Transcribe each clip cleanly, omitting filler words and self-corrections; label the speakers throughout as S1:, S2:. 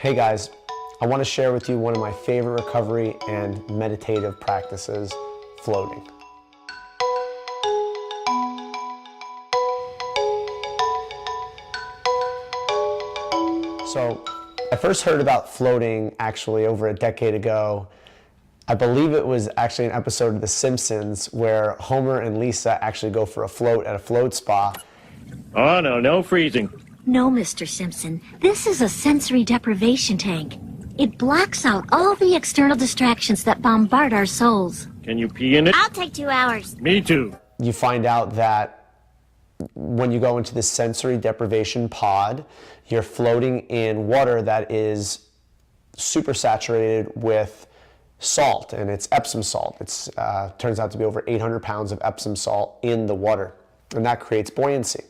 S1: Hey guys, I want to share with you one of my favorite recovery and meditative practices, floating. So I first heard about floating actually over a decade ago. I believe it was actually an episode of The Simpsons where Homer and Lisa actually go for a float at a float spa.
S2: Oh, no freezing.
S3: No, Mr. Simpson. This is a sensory deprivation tank. It blocks out all the external distractions that bombard our souls.
S2: Can you pee in it?
S3: I'll take 2 hours.
S2: Me too.
S1: You find out that when you go into this sensory deprivation pod, you're floating in water that is super saturated with salt, and it's Epsom salt. It's turns out to be over 800 pounds of Epsom salt in the water, and that creates buoyancy.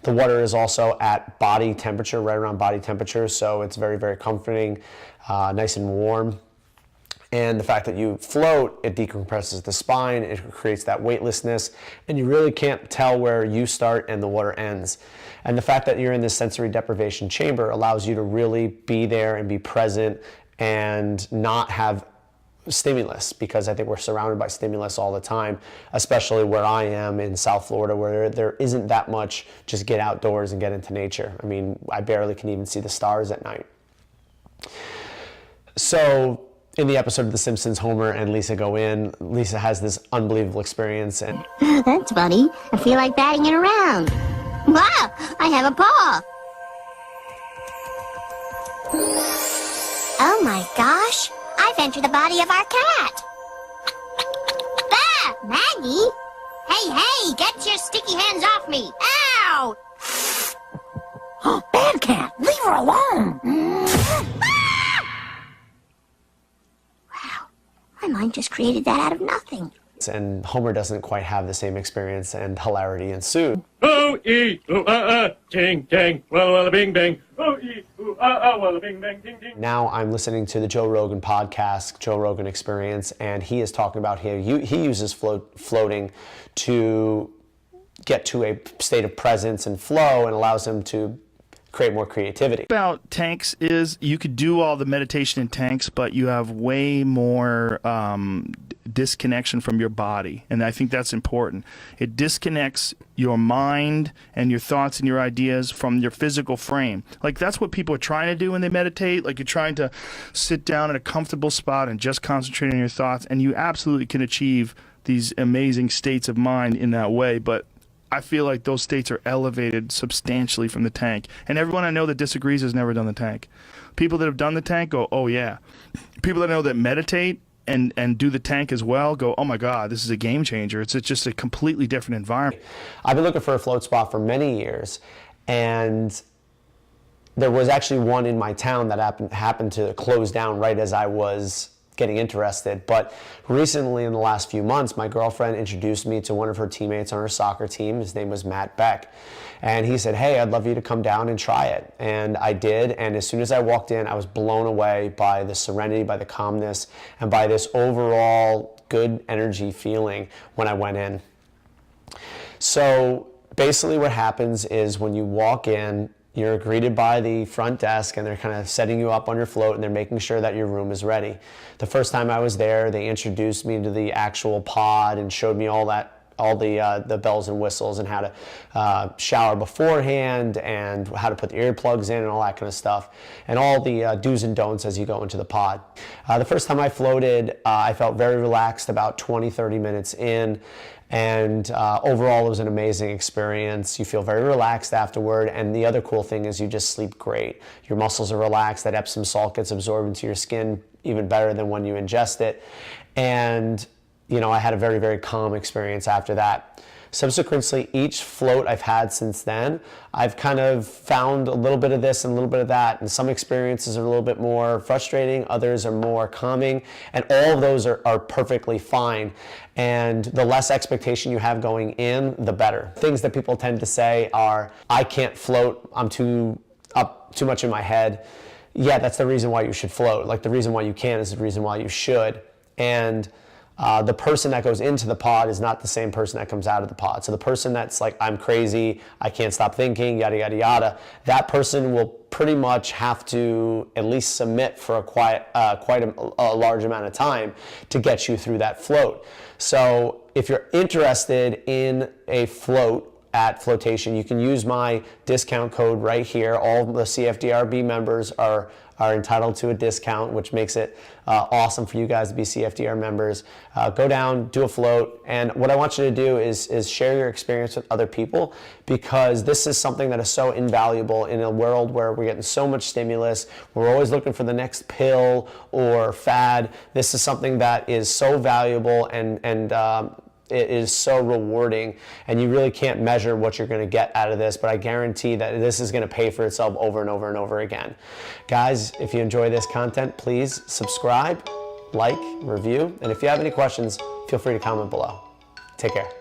S1: The water is also at body temperature, right around body temperature, so it's very, very comforting, nice and warm. And the fact that you float, it decompresses the spine, it creates that weightlessness, and you really can't tell where you start and the water ends. And the fact that you're in this sensory deprivation chamber allows you to really be there and be present and not have stimulus, because I think we're surrounded by stimulus all the time, especially where I am in South Florida, where there isn't that much just get outdoors and get into nature. I mean, I barely can even see the stars at night. So in the episode of The Simpsons, Homer and Lisa go in. Lisa has this unbelievable experience, and
S4: that's funny. I feel like batting it around. Wow, I have a paw. Oh my gosh, I've entered the body of our cat. Ah, Maggie. Hey, get your sticky hands off me. Ow!
S3: Bad cat, leave her alone.
S4: Wow, my mind just created that out of nothing.
S1: and Homer doesn't quite have the same experience, and hilarity ensued.
S2: Ting, tang, walla, bing, bang. Walla, bing, bang, ding, ding.
S1: Now I'm listening to the Joe Rogan podcast, Joe Rogan Experience, and he is talking about he uses floating to get to a state of presence and flow, and allows him to create more creativity.
S5: About tanks is you could do all the meditation in tanks, but you have way more disconnection from your body, and I think that's important. It disconnects your mind and your thoughts and your ideas from your physical frame. Like, that's what people are trying to do when they meditate. Like, you're trying to sit down in a comfortable spot and just concentrate on your thoughts, and you absolutely can achieve these amazing states of mind in that way, but I feel like those states are elevated substantially from the tank. And everyone I know that disagrees has never done the tank. People that have done the tank go, oh yeah. People that I know that meditate and do the tank as well go, oh my God, this is a game changer. It's just a completely different environment.
S1: I've been looking for a float spot for many years, and there was actually one in my town that happened to close down right as I was getting interested. But recently, in the last few months, my girlfriend introduced me to one of her teammates on her soccer team. His name was Matt Beck. And he said, hey, I'd love you to come down and try it. And I did. And as soon as I walked in, I was blown away by the serenity, by the calmness, and by this overall good energy feeling when I went in. So basically what happens is when you walk in, you're greeted by the front desk, and they're kind of setting you up on your float, and they're making sure that your room is ready. The first time I was there, they introduced me to the actual pod and showed me all the bells and whistles, and how to shower beforehand, and how to put the earplugs in, and all that kind of stuff, and all the do's and don'ts as you go into the pod. The first time I floated, I felt very relaxed about 20-30 minutes in. And overall, it was an amazing experience. You feel very relaxed afterward, and the other cool thing is you just sleep great. Your muscles are relaxed. That Epsom salt gets absorbed into your skin even better than when you ingest it. And you know, I had a very, very calm experience after that. Subsequently, each float I've had since then, I've kind of found a little bit of this and a little bit of that, and some experiences are a little bit more frustrating, others are more calming, and all of those are perfectly fine. And the less expectation you have going in, the better. Things that people tend to say are, I can't float, I'm too much in my head. Yeah, that's the reason why you should float. Like, the reason why you can is the reason why you should. And the person that goes into the pod is not the same person that comes out of the pod. So the person that's like, I'm crazy, I can't stop thinking, yada, yada, yada, that person will pretty much have to at least submit for quite a large amount of time to get you through that float. So if you're interested in a float at Flotation, you can use my discount code right here. All the CFDRB members are entitled to a discount, which makes it awesome for you guys to be CFDR members. Go down, do a float, and what I want you to do is share your experience with other people, because this is something that is so invaluable in a world where we're getting so much stimulus. We're always looking for the next pill or fad. This is something that is so valuable and it is so rewarding, and you really can't measure what you're going to get out of this, but I guarantee that this is going to pay for itself over and over and over again. Guys, if you enjoy this content, please subscribe, like, review, and if you have any questions, feel free to comment below. Take care.